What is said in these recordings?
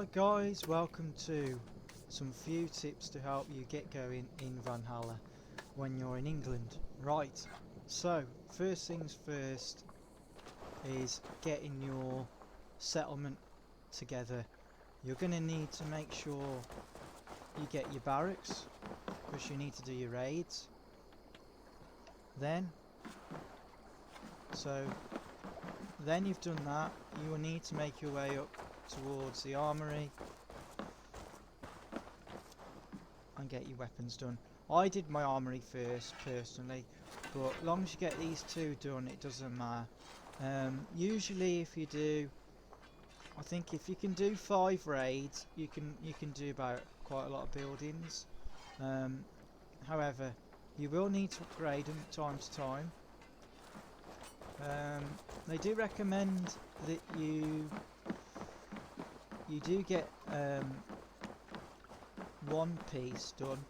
Right guys, welcome to some few tips to help you get going in Valhalla when you're in England. Right, so first things first is getting your settlement together. You're going to need to make sure you get your barracks because you need to do your raids. Then you've done that, you will need to make your way up towards the armory and get your weapons done. I did my armory first personally, but as long as you get these two done it doesn't matter. Usually if you do, I think if you can do 5 raids you can do about quite a lot of buildings. However, you will need to upgrade them time to time. They do recommend that you do get one piece done.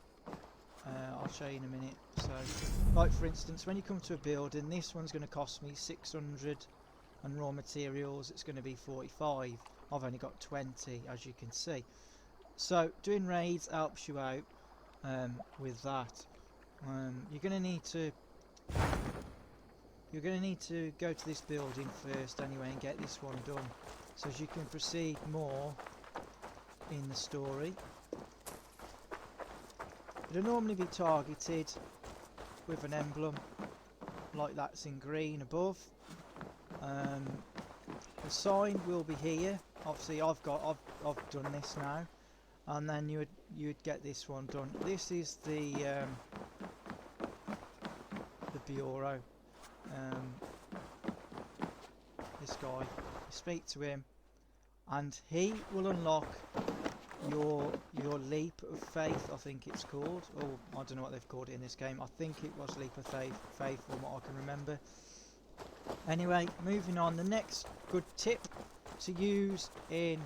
I'll show you in a minute. So, like for instance, when you come to a building, this one's going to cost me 600, and raw materials it's going to be 45. I've only got 20, as you can see. So doing raids helps you out with that. You're going to need to go to this building first anyway and get this one done, so as you can proceed more in the story. It'll normally be targeted with an emblem like that's in green above. The sign will be here. Obviously I've done this now, and then you'd get this one done. This is the bureau. This guy, you speak to him and he will unlock your leap of faith, I think it's called, or I don't know what they've called it in this game. I think it was leap of faith from what I can remember. Anyway, moving on, the next good tip to use in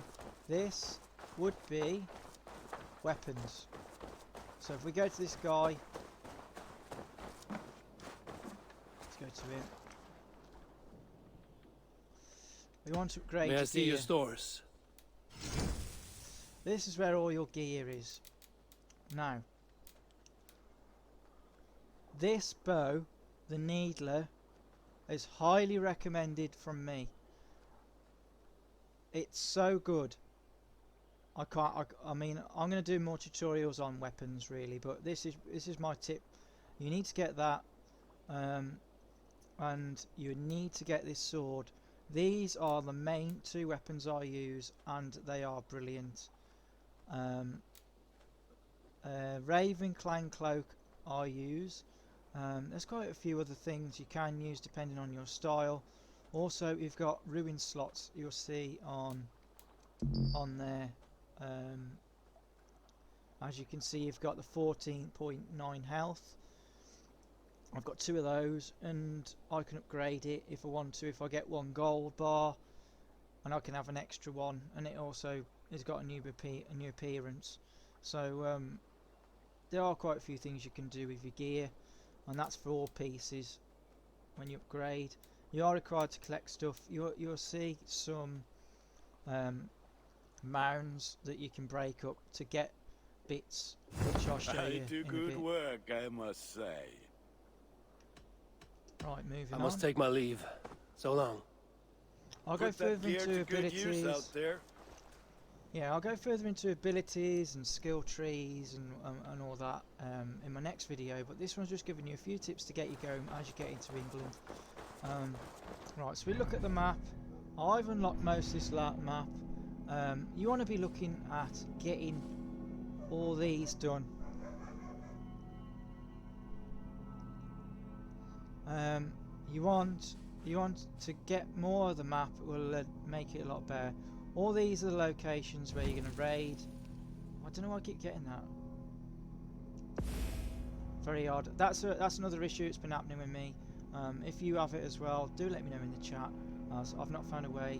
this would be weapons. So if we go to this guy, let's go to him. We want to upgrade May I your see gear. your stores? This is where all your gear is. Now, this bow, the Needler, is highly recommended from me. It's so good. I mean, I'm going to do more tutorials on weapons really, but this is my tip. You need to get that, and you need to get this sword. These are the main 2 weapons I use, and they are brilliant. Raven Clan Cloak I use. There's quite a few other things you can use depending on your style. Also, you've got ruin slots you'll see on there. As you can see, you've got the 14.9 health. I've got 2 of those, and I can upgrade it if I want to. If I get 1 gold bar, and I can have an extra one, and it also has got a new appearance. So there are quite a few things you can do with your gear, and that's for all pieces. When you upgrade, you are required to collect stuff. You'll see some mounds that you can break up to get bits, which I'll show you do in a good bit. work, I must say. Right, moving on. I must take my leave. So long. I'll go further into abilities. Out there. Yeah, I'll go further into abilities and skill trees and all that in my next video, but this one's just giving you a few tips to get you going as you get into England. Right, so we look at the map. I've unlocked most of this map. You want to be looking at getting all these done. You want to get more of the map. It will make it a lot better. All these are the locations where you're going to raid. I don't know why I keep getting that. Very odd. That's another issue that's been happening with me. If you have it as well, do let me know in the chat. So I've not found a way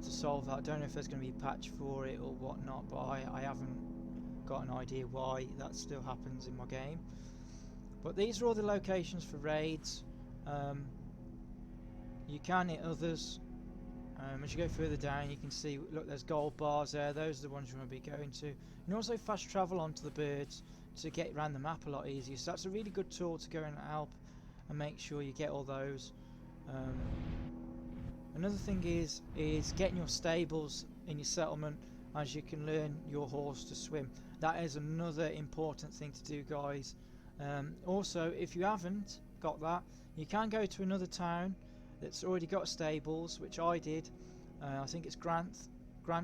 to solve that. I don't know if there's going to be a patch for it or whatnot, but I haven't got an idea why that still happens in my game. But these are all the locations for raids. You can hit others As you go further down, you can see, look, there's gold bars there. Those are the ones you want to be going to. You can also fast travel onto the birds to get around the map a lot easier. So that's a really good tool to go and help and make sure you get all those. Another thing is getting your stables in your settlement, as you can learn your horse to swim. That is another important thing to do, guys. Also, if you haven't got that, you can go to another town that's already got stables, which I did. I think it's Grant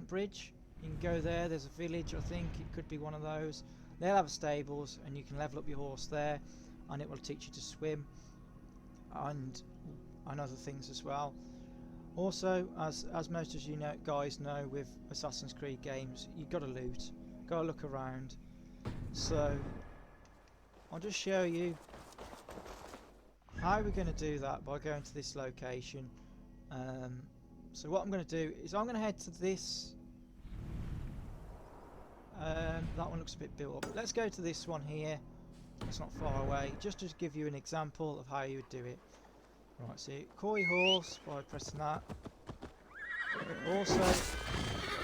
Bridge. You can go there. There's a village, I think it could be one of those. They'll have stables, and you can level up your horse there, and it will teach you to swim and other things as well. Also, as most of you know, guys know, with Assassin's Creed games, you've got to loot, got to look around. So I'll just show you how we're going to do that by going to this location. So what I'm going to do is I'm going to head to this. That one looks a bit built up. Let's go to this one here. It's not far away. Just to give you an example of how you would do it. Right, so you call your horse by pressing that. Also,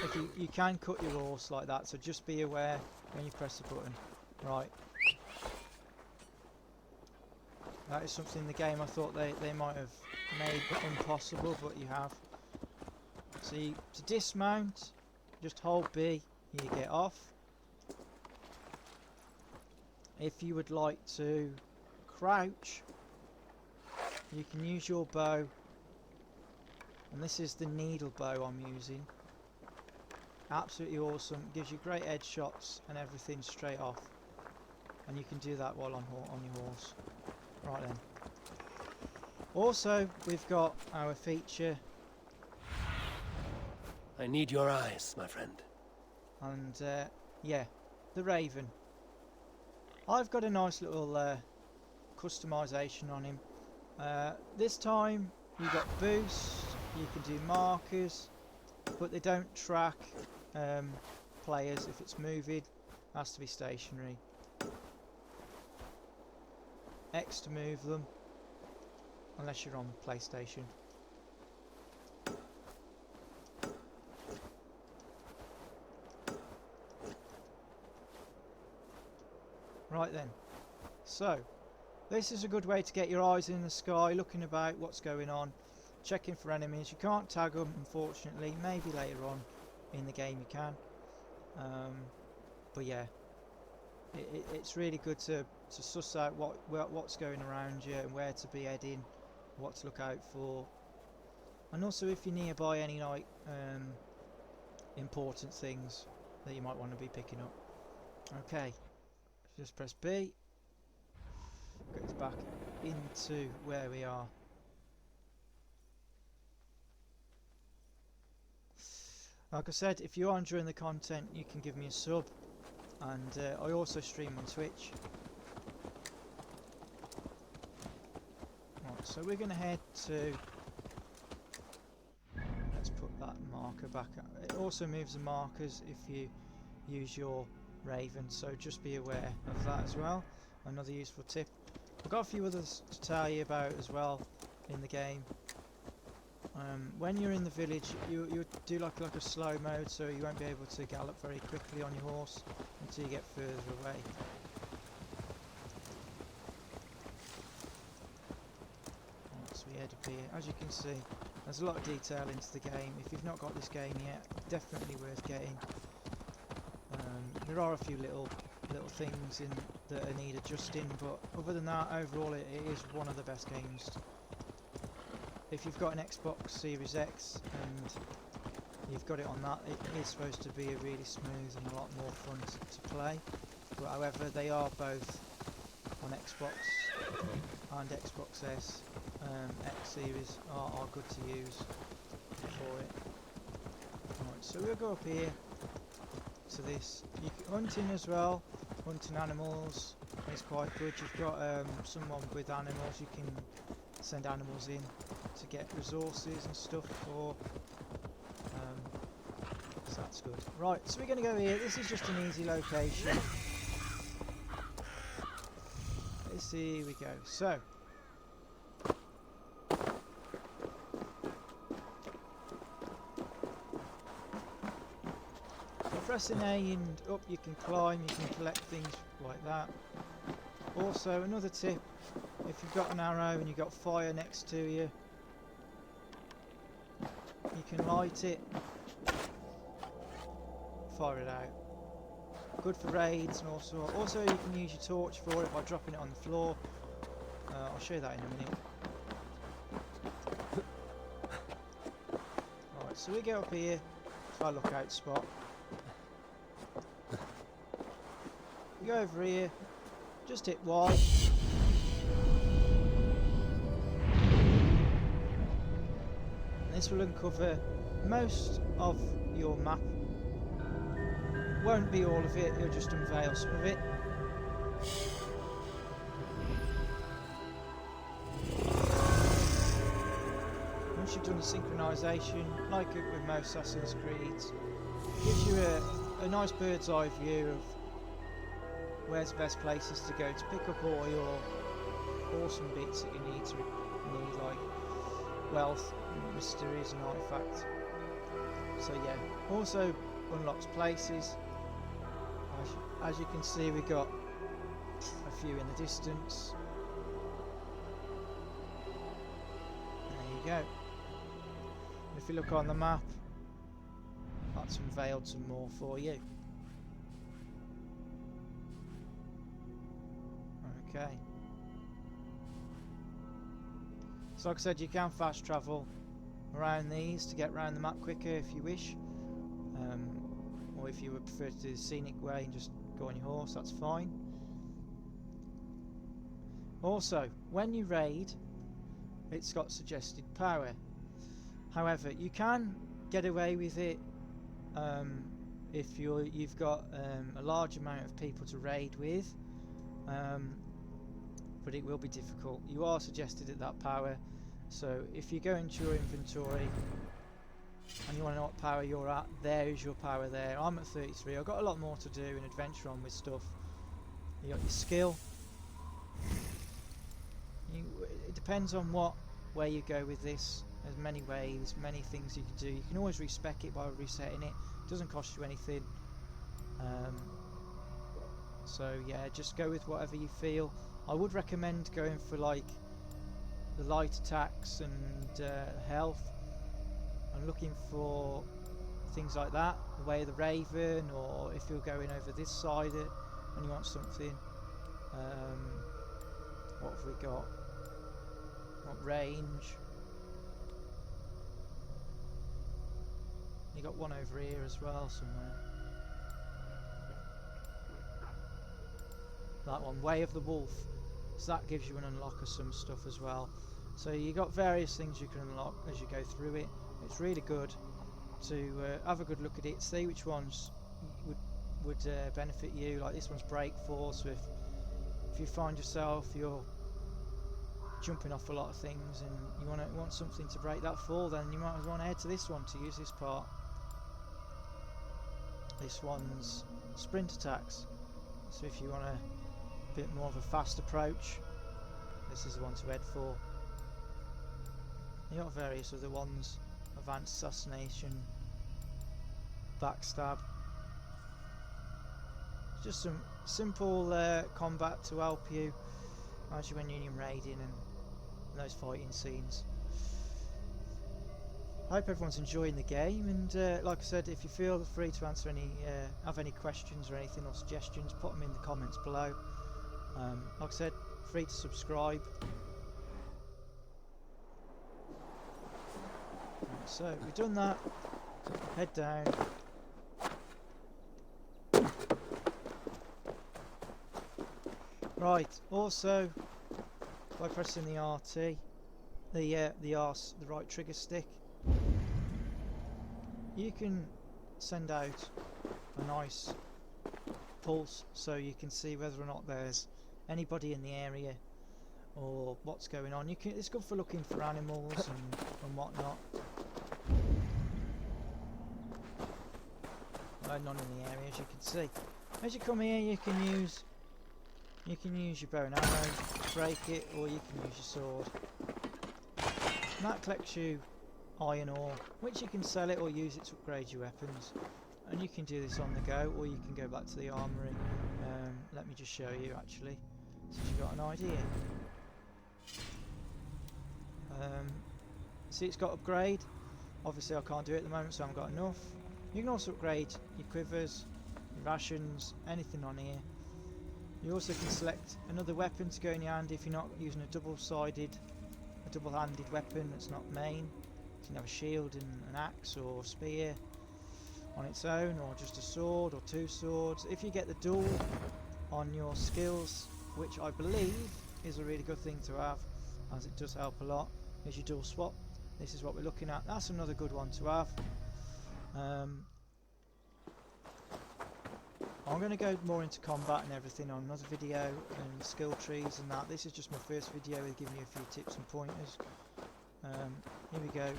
if you can cut your horse like that, so just be aware when you press the button. Right. That is something in the game I thought they might have made impossible, but you have. See, to dismount, just hold B, you get off. If you would like to crouch, you can use your bow, and this is the needle bow I'm using. Absolutely awesome, gives you great edge shots and everything straight off, and you can do that while on your horse. Right then. Also, we've got our feature. I need your eyes, my friend. And yeah, the Raven. I've got a nice little customization on him. This time you've got boost, you can do markers, but they don't track players if it's moving. It has to be stationary. X to move them, unless you're on PlayStation. Right then, so this is a good way to get your eyes in the sky, looking about what's going on, checking for enemies. You can't tag them, unfortunately. Maybe later on in the game you can, but yeah, it's really good to suss out what's going around you and where to be heading, what to look out for, and also if you're nearby any like important things that you might want to be picking up. Okay, just press B, get us back into where we are. Like I said, if you are enjoying the content, you can give me a sub, and I also stream on Twitch. Right, so we're going to head to, let's put that marker back up. It also moves the markers if you use your Raven, so just be aware of that as well. Another useful tip. I've got a few others to tell you about as well in the game. When you're in the village, you do like a slow mode, so you won't be able to gallop very quickly on your horse until you get further away. Right, so we head up here. As you can see, there's a lot of detail into the game. If you've not got this game yet, definitely worth getting. There are a few little things in that need adjusting, but other than that, overall it is one of the best games. If you've got an Xbox Series X and you've got it on that, it is supposed to be a really smooth and a lot more fun to play. But however, they are both on Xbox and Xbox S. X Series are good to use for it. Right, so we'll go up here to this. You can hunting as well. Hunting animals is quite good. You've got someone with animals. You can send animals in to get resources and stuff for. So that's good. Right, so we're going to go here. This is just an easy location. Here we go. So pressing A and up you can climb, you can collect things like that. Also, another tip, if you've got an arrow and you've got fire next to you, you can light it, fire it out. Good for raids and also. Also, you can use your torch for it by dropping it on the floor. I'll show you that in a minute. Right, so we go up here to our lookout spot. We go over here, just hit Y. And this will uncover most of your map. Won't be all of it, it'll just unveil some of it. Once you've done the synchronisation, like with most Assassin's Creeds, it gives you a nice bird's eye view of where's the best places to go to pick up all your awesome bits that you need like wealth, mysteries and artifacts. So yeah, also unlocks places. As you can see, we got a few in the distance. There you go. And if you look on the map, that's unveiled some more for you. Okay. So like I said, you can fast travel around these to get around the map quicker if you wish. Or if you would prefer to do the scenic way and just go on your horse, that's fine. Also, when you raid, it's got suggested power. However, you can get away with it if you've got a large amount of people to raid with, but it will be difficult. You are suggested at that power, so if you go into your inventory and you want to know what power you're at, there is your power there. I'm at 33. I've got a lot more to do and adventure on with stuff. You got your skill. It depends on what way you go with this. There's many ways, many things you can do. You can always respec it by resetting it. It doesn't cost you anything. So yeah, just go with whatever you feel. I would recommend going for like the light attacks and health. I'm looking for things like that, the way of the Raven, or if you're going over this side and you want something. What have we got? Got range. You got one over here as well somewhere. That one, Way of the Wolf. So that gives you an unlock of some stuff as well. So you got various things you can unlock as you go through it. It's really good to have a good look at it, see which ones would benefit you. Like this one's Break Force. So if you find yourself you're jumping off a lot of things and you want something to break that fall, then you might as well head to this one to use this part. This one's Sprint Attacks. So if you want a bit more of a fast approach, this is the one to head for. You got various other ones. Advanced Assassination, Backstab. Just some simple combat to help you as when you're raiding and those fighting scenes. I hope everyone's enjoying the game, and like I said, if you feel free to answer have any questions or anything or suggestions, put them in the comments below. Like I said, free to subscribe. So we've done that, head down. Right, also by pressing the RT, the right trigger stick, you can send out a nice pulse so you can see whether or not there's anybody in the area or what's going on. It's good for looking for animals and whatnot. None in the area, as you can see. As you come here, you can use your bow and arrow, break it, or you can use your sword. And that collects you iron ore, which you can sell it or use it to upgrade your weapons. and you can do this on the go, or you can go back to the armory. Let me just show you actually, so you've got an idea. See, it's got upgrade. Obviously I can't do it at the moment, so I haven't got enough. You can also upgrade your quivers, your rations, anything on here. You also can select another weapon to go in your hand if you're not using a double-handed weapon that's not main. You can have a shield and an axe or spear on its own, or just a sword or two swords. If you get the dual on your skills, which I believe is a really good thing to have, as it does help a lot, is your dual swap. This is what we're looking at. That's another good one to have. I'm going to go more into combat and everything on another video, and skill trees and that. This is just my first video with giving you a few tips and pointers. Here we go.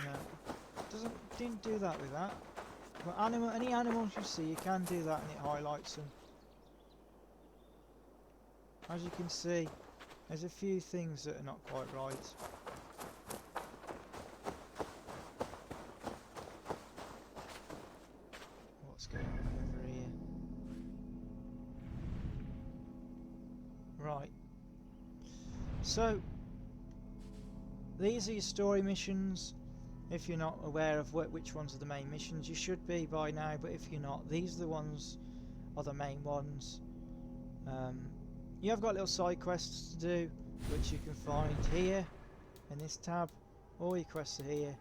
No, didn't do that with that. But any animals you see, you can do that and it highlights them. As you can see, there's a few things that are not quite right. What's going on over here? Right. So, these are your story missions. If you're not aware of which ones are the main missions, you should be by now, but if you're not, these are the ones, are the main ones. You have got little side quests to do, which you can find here in this tab. All your quests are here,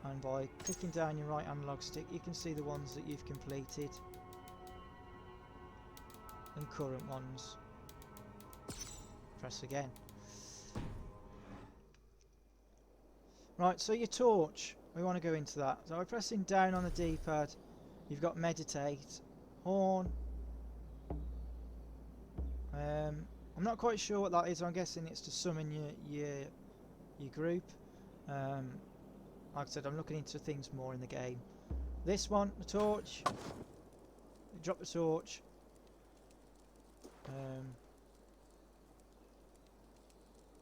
and by clicking down your right analog stick you can see the ones that you've completed and current ones. Press again. Right, so your torch, we want to go into that. So by pressing down on the D-pad, you've got meditate, horn. I'm not quite sure what that is. I'm guessing it's to summon your group. Like I said, I'm looking into things more in the game. This one, the torch. Drop the torch.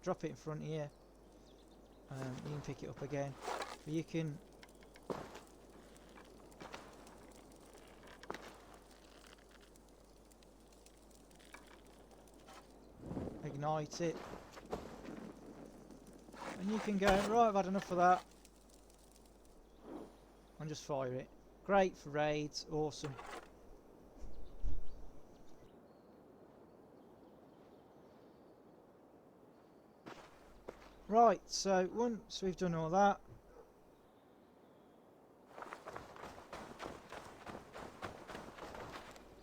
Drop it in front of you. You can pick it up again. But you can ignite it, and you can go, right, I've had enough of that, and just fire it. Great for raids, awesome. Right, so once we've done all that,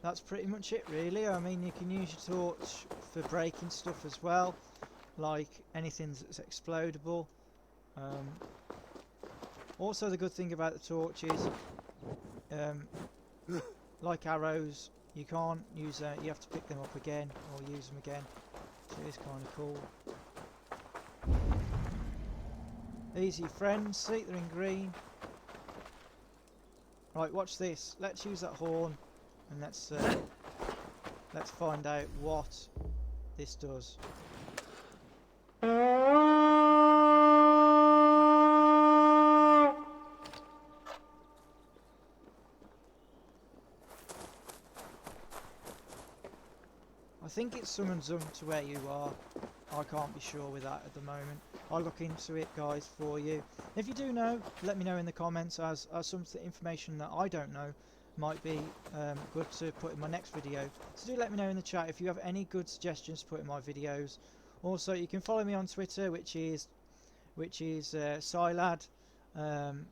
that's pretty much it really. I mean, you can use your torch for breaking stuff as well, like anything that's explodable. Also, the good thing about the torch is, like arrows, you can't use you have to pick them up again or use them again, so it's kind of cool. These are your friends, see, they're in green. Right, watch this. Let's use that horn and let's find out what this does. I think it summons them to where you are. I can't be sure with that at the moment. I'll look into it, guys, for you. If you do know, let me know in the comments, as some information that I don't know might be good to put in my next video. So do let me know in the chat if you have any good suggestions to put in my videos. Also, you can follow me on Twitter, which is Scilad,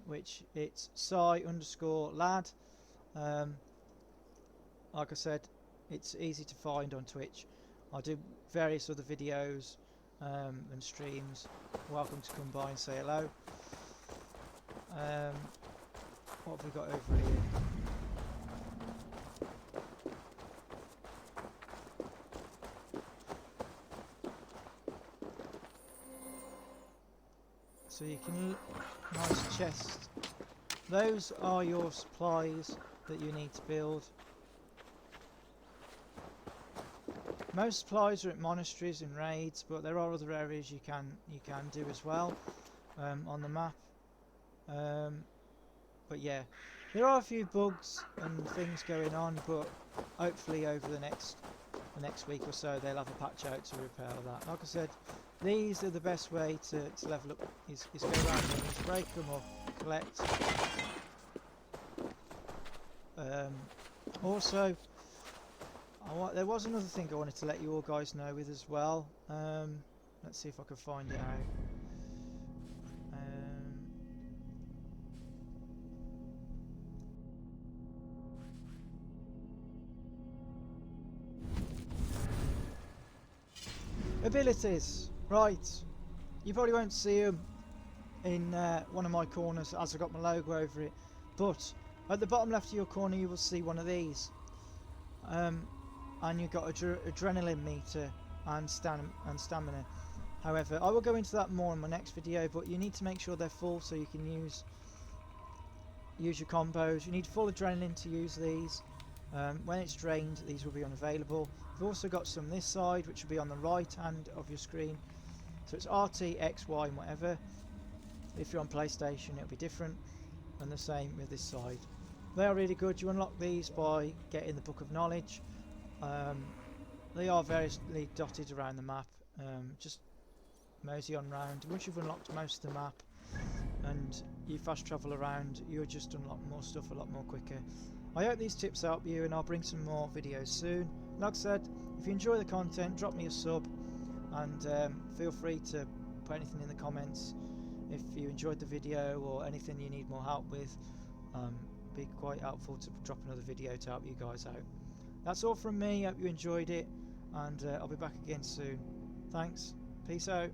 which it's Sci_lad. Like I said, it's easy to find on Twitch. I do various other videos and streams. Welcome to come by and say hello. What have we got over here? So you can, nice chest. Those are your supplies that you need to build. Most supplies are at monasteries and raids, but there are other areas you can do as well on the map. But yeah, there are a few bugs and things going on, but hopefully over the next week or so they'll have a patch out to repair that. Like I said, these are the best way to level up, is go around these, break them up, collect. Also, there was another thing I wanted to let you all guys know with as well. Let's see if I can find it out. Abilities, right? You probably won't see them in one of my corners as I've got my logo over it, but at the bottom left of your corner you will see one of these, and you've got adrenaline meter and stamina. However, I will go into that more in my next video, but you need to make sure they're full so you can use your combos. You need full adrenaline to use these. When it's drained, these will be unavailable. You've also got some this side, which will be on the right hand of your screen. So it's RT, X, Y, and whatever. If you're on PlayStation, it'll be different, and the same with this side. They are really good. You unlock these by getting the Book of Knowledge. They are variously dotted around the map. Just mosey on round. Once you've unlocked most of the map and you fast travel around, you'll just unlock more stuff a lot more quicker. I hope these tips help you, and I'll bring some more videos soon. Like I said, if you enjoy the content, drop me a sub, and feel free to put anything in the comments if you enjoyed the video or anything you need more help with. Be quite helpful to drop another video to help you guys out. That's all from me. Hope you enjoyed it, and I'll be back again soon. Thanks. Peace out.